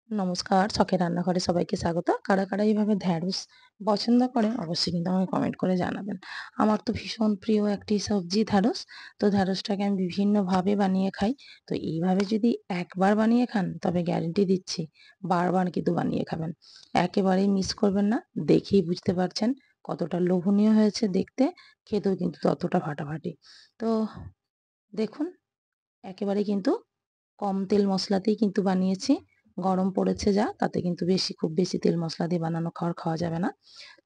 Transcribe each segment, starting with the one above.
নমস্কার, শখের রান্নাঘরে সবাইকে স্বাগত। কারা, কারা এইভাবে ঢ্যাঁড়স পছন্দ করেন অবশ্যই কিন্তু আমাকে কমেন্ট করে জানাবেন। আমার তো ভীষণ প্রিয় একটি সবজি ঢ্যাঁড়স। তো ঢ্যাঁড়সটাকে আমি বিভিন্নভাবে বানিয়ে খাই। তো এইভাবে যদি একবার বানিয়ে খান তবে গ্যারান্টি দিচ্ছি বারবার কিন্তু বানিয়ে খাবেন। একেবারেই মিস করবেন না। দেখেই বুঝতে পারছেন কতটা লোভনীয় হয়েছে দেখতে, খেতেও কিন্তু ততটা ফাটাফাটি। তো দেখুন একেবারে কিন্তু কম তেল মশলাতেই কিন্তু বানিয়েছি। গরম পড়েছে যা, তাতে কিন্তু খুব বেশি তেল মশলা দিয়ে বানানো খাওয়া যাবে না।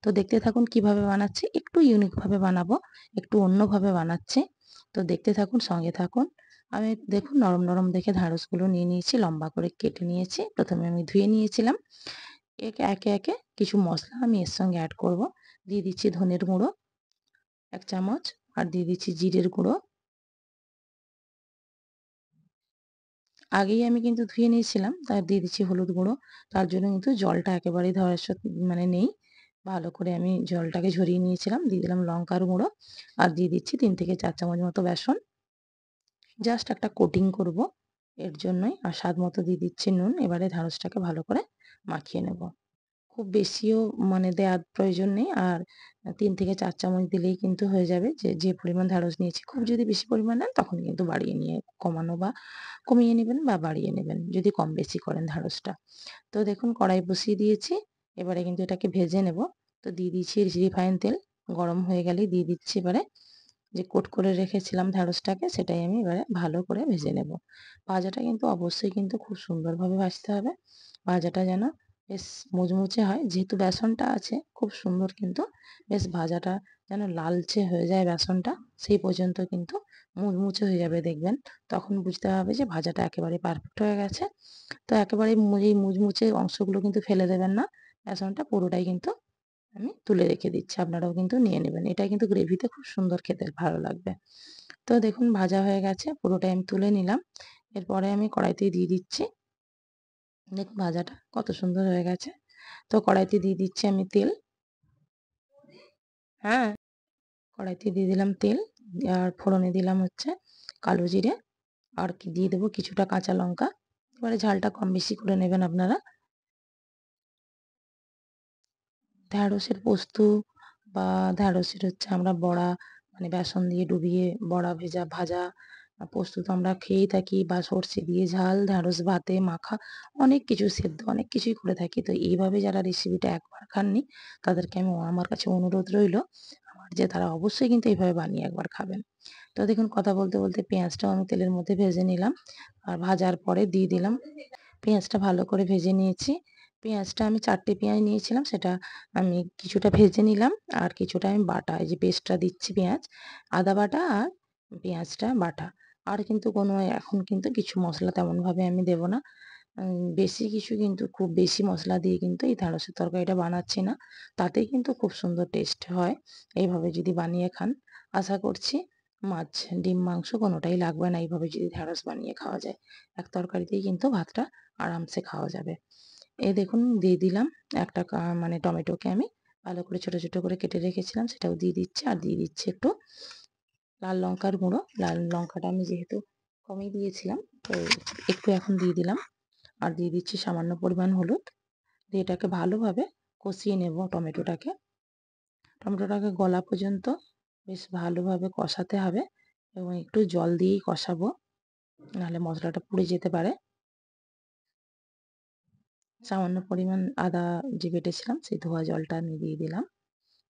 তো দেখতে থাকুন কিভাবে বানাচ্ছি। একটু ইউনিক ভাবে বানাবো, একটু অন্যভাবে বানাচ্ছি। তো দেখতে থাকুন, সঙ্গে থাকুন। আমি দেখুন নরম, নরম দেখে ঢ্যাঁড়সগুলো নিয়ে নিয়েছি, লম্বা করে কেটে নিয়েছি। প্রথমে আমি ধুয়ে নিয়েছিলাম। একে, একে কিছু মশলা আমি এর সঙ্গে এড করব। দিয়ে দিচ্ছি ধনের গুঁড়ো ১ চামচ, আর দিয়ে দিচ্ছি জিরের গুঁড়ো। আগেই আমি কিন্তু ধুয়ে নিয়েছিলাম, তাই দিয়ে দিচ্ছি হলুদ গুঁড়ো। তার জন্য কিন্তু জলটা একেবারেই ধরার মানে নেই। ভালো করে আমি জলটাকে ঝরিয়ে নিয়েছিলাম। দিয়ে দিলাম লঙ্কার গুঁড়ো, আর দিয়ে দিচ্ছি ৩ থেকে ৪ চামচ মতো বেসন। জাস্ট একটা কোটিং করব এর জন্যই। আর স্বাদ মতো দিয়ে দিচ্ছি নুন। এবারে ঢ্যাঁড়সটাকে ভালো করে মাখিয়ে নেব। খুব বেশিও মানে দেওয়ার প্রয়োজন নেই। আর ৩ থেকে ৪ চামচ দিলেই কিন্তু হয়ে যাবে। যে পরিমাণ ঢ্যাঁড়স নিয়েছি, খুব যদি বেশি পরিমাণ নেন তখন কিন্তু বাড়িয়ে নিয়ে কমানো বা কমিয়ে নেবেন বা বাড়িয়ে নেবেন যদি কম বেশি করেন ঢ্যাঁড়সটা। তো দেখুন কড়াই বসিয়ে দিয়েছি। এবারে কিন্তু এটাকে ভেজে নেব। তো দিয়ে দিচ্ছি রিফাইন তেল। গরম হয়ে গেলেই দিয়ে দিচ্ছি এবারে যে কোট করে রেখেছিলাম ঢ্যাঁড়সটাকে, সেটাই আমি এবারে ভালো করে ভেজে নেব। ভাজাটা কিন্তু অবশ্যই কিন্তু খুব সুন্দরভাবে ভাজতে হবে। ভাজাটা যেন বেশ মুচমুচে হয়। যেহেতু বেসনটা আছে খুব সুন্দর কিন্তু বেশ ভাজাটা যেন লালচে হয়ে যায় বেসনটা, সেই পর্যন্ত কিন্তু মুচমুচে হয়ে যাবে দেখবেন। তখন বুঝতে হবে যে ভাজাটা একেবারে পারফেক্ট হয়ে গেছে। তো একেবারে এই মুচমুচে অংশগুলো কিন্তু ফেলে দেবেন না। বেসনটা পুরোটাই কিন্তু আমি তুলে রেখে দিচ্ছি। আপনারাও কিন্তু নিয়ে নেবেন। এটা কিন্তু গ্রেভিতে খুব সুন্দর খেতে ভালো লাগবে। তো দেখুন ভাজা হয়ে গেছে। পুরোটাই আমি তুলে নিলাম। এরপরে আমি কড়াইতে দিয়ে দিচ্ছি। দেখুন ভাজাটা কত সুন্দর হয়ে গেছে। তো কড়াইতে দিয়ে দিচ্ছি আমি তেল। হ্যাঁ, কড়াইতে দিয়ে দিলাম তেল। আর ফোড়নে দিলাম হচ্ছে কালো জিরে, আর দিয়ে দেবো কিছুটা কাঁচা লঙ্কা। এবারে ঝালটা কম বেশি করে নেবেন আপনারা। ঢ্যাঁড়সের পোস্ত বা ঢ্যাঁড়সের হচ্ছে আমরা বড়া, মানে বেসন দিয়ে ডুবিয়ে বড়া ভাজা পোস্ত তো আমরা খেয়েই থাকি, বা সর্ষে দিয়ে ঝাল, ঢ্যাঁড়স ভাতে মাখা, অনেক কিছু সেদ্ধ অনেক কিছুই করে থাকি। তো এইভাবে যারা রেসিপিটা একবার খাননি তাদেরকে আমার কাছে অনুরোধ রইল আমার যে তারা অবশ্যই কিন্তু এইভাবে বানিয়ে একবার খাবেন। তো দেখুন কথা বলতে, বলতে পেঁয়াজটাও আমি তেলের মধ্যে ভেজে নিলাম। আর ভাজার পরে দিয়ে দিলাম পেঁয়াজটা ভালো করে ভেজে নিয়েছি। পেঁয়াজটা আমি ৪ টে পেঁয়াজ নিয়েছিলাম, সেটা আমি কিছুটা ভেজে নিলাম, আর কিছুটা আমি বাটা, এই যে পেস্টটা দিচ্ছি পেঁয়াজ, আদা বাটা আর পেঁয়াজটা বাটা। আর কিন্তু কোনো এখন কিন্তু কিছু মশলা তেমনভাবে আমি দেব না। বেশি কিছু কিন্তু খুব বেশি মশলা দিয়ে কিন্তু এই ঢ্যাঁড়সের তরকারিটা বানাচ্ছি না। তাতেই কিন্তু খুব সুন্দর টেস্ট হয় এইভাবে যদি বানিয়ে খান। আশা করছি মাছ, ডিম, মাংস কোনোটাই লাগবে না এইভাবে যদি ঢ্যাঁড়স বানিয়ে খাওয়া যায়। এক তরকারিতেই কিন্তু ভাতটা আরামসে খাওয়া যাবে। এই দেখুন দিয়ে দিলাম একটা মানে টমেটোকে আমি ভালো করে ছোট, ছোট করে কেটে রেখেছিলাম, সেটাও দিয়ে দিচ্ছি। আর দিয়ে দিচ্ছি একটু লাল লঙ্কার গুঁড়ো। লাল লঙ্কাটা আমি যেহেতু কমই দিয়েছিলাম, তো একটু এখন দিয়ে দিলাম। আর দিয়ে দিচ্ছি সামান্য পরিমাণ হলুদ। দিয়ে এটাকে ভালোভাবে কষিয়ে নেব টমেটোটাকে। টমেটোটাকে গলা পর্যন্ত বেশ ভালোভাবে কষাতে হবে, এবং একটু জল দিয়েই কষাবো, নাহলে মশলাটা পুড়ে যেতে পারে। সামান্য পরিমাণ আদা যে বেটেছিলাম সেই ধোয়া জলটা আমি দিয়ে দিলাম।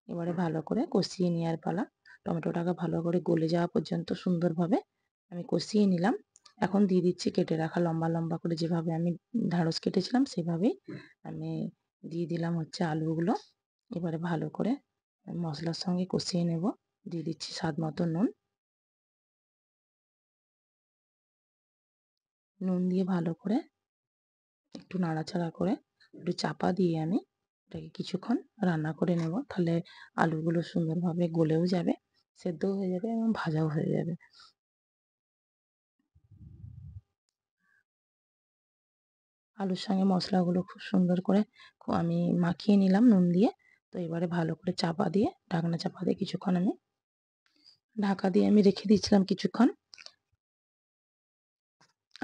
এবারে ভালো করে কষিয়ে নেওয়ার পালা। টমেটোটাকে ভালো করে গলে যাওয়া পর্যন্ত সুন্দরভাবে আমি কষিয়ে নিলাম। এখন দিয়ে দিচ্ছি কেটে রাখা লম্বা, লম্বা করে যেভাবে আমি ঢ্যাঁড়স কেটেছিলাম সেভাবেই আমি দিয়ে দিলাম হচ্ছে আলুগুলো। এবারে ভালো করে মশলার সঙ্গে কষিয়ে নেব। দিয়ে দিচ্ছি স্বাদ মতো নুন। নুন দিয়ে ভালো করে একটু নাড়াচাড়া করে একটু চাপা দিয়ে আমি এটাকে কিছুক্ষণ রান্না করে নেব। তাহলে আলুগুলো সুন্দরভাবে গলেও যাবে, সেদ্ধও হয়ে যাবে এবং ভাজাও হয়ে যাবে। আলুর সঙ্গে মশলাগুলো খুব সুন্দর করে আমি মাখিয়ে নিলাম নুন দিয়ে। তো এবারে ভালো করে চাপা দিয়ে, ঢাকনা চাপা দিয়ে কিছুক্ষণ আমি ঢাকা দিয়ে আমি রেখে দিয়েছিলাম কিছুক্ষণ।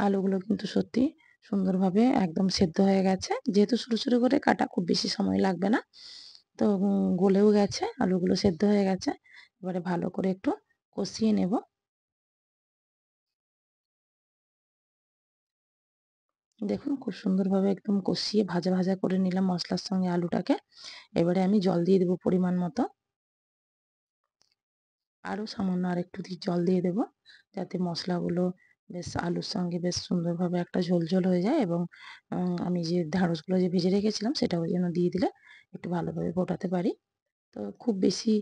আলুগুলো কিন্তু সত্যি সুন্দরভাবে একদম সেদ্ধ হয়ে গেছে। যেহেতু সরু, সরু করে কাটা খুব বেশি সময় লাগবে না। তো গলেও গেছে, আলুগুলো সেদ্ধ হয়ে গেছে। এবারে ভালো করে একটু কষিয়ে নেব। দেখুন খুব সুন্দরভাবে একদম কষিয়ে ভাজা, ভাজা করে নিলাম মসলার সঙ্গে আলুটাকে। এবারে আমি জল দিয়ে দেব পরিমাণ মতো। আরও সামান্য আরেকটু জল দিয়ে দেব, যাতে মশলাগুলো বেশ আলুর সঙ্গে বেশ সুন্দরভাবে একটা ঝোল, ঝোল হয়ে যায় এবং আমি যে ঢ্যাঁড়সগুলো যে ভেজে রেখেছিলাম সেটাও যেন দিয়ে দিলে একটু ভালোভাবে ফোটাতে পারি। তো খুব বেশি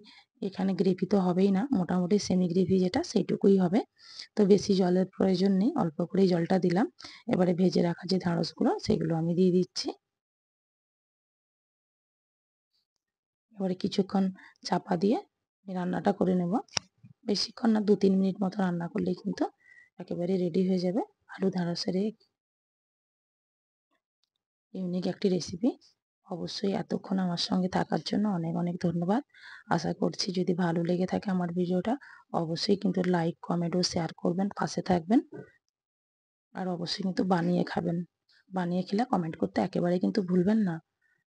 এখানে গ্রেভি তো হবেই না। মোটামুটি সেমি গ্রেভি যেটা সেইটুকুই হবে। তো বেশি জলের প্রয়োজন নেই। অল্প করেই জলটা দিলাম। এবারে ভেজে রাখা যে ঢ্যাঁড়সগুলো সেগুলো আমি দিয়ে দিচ্ছি। এবারে কিছুক্ষণ চাপা দিয়ে রান্নাটা করে নেব। বেশিক্ষণ না ২-৩ মিনিট মতো রান্না করলেই কিন্তু একেবারে রেডি হয়ে যাবে আলু ঢ্যাঁড়সের এই ইউনিক একটি রেসিপি। অবশ্যই এতক্ষণ আমার সঙ্গে থাকার জন্য অনেক, অনেক ধন্যবাদ। আশা করছি যদি ভালো লেগে থাকে আমার ভিডিওটা অবশ্যই কিন্তু লাইক, কমেন্ট ও শেয়ার করবেন, পাশে থাকবেন। আর অবশ্যই কিন্তু বানিয়ে খাবেন। বানিয়ে খেলে কমেন্ট করতে একেবারেই কিন্তু ভুলবেন না।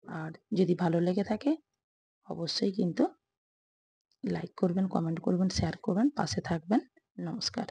আর যদি ভালো লেগে থাকে অবশ্যই কিন্তু লাইক করবেন, কমেন্ট করবেন, শেয়ার করবেন, পাশে থাকবেন। নমস্কার।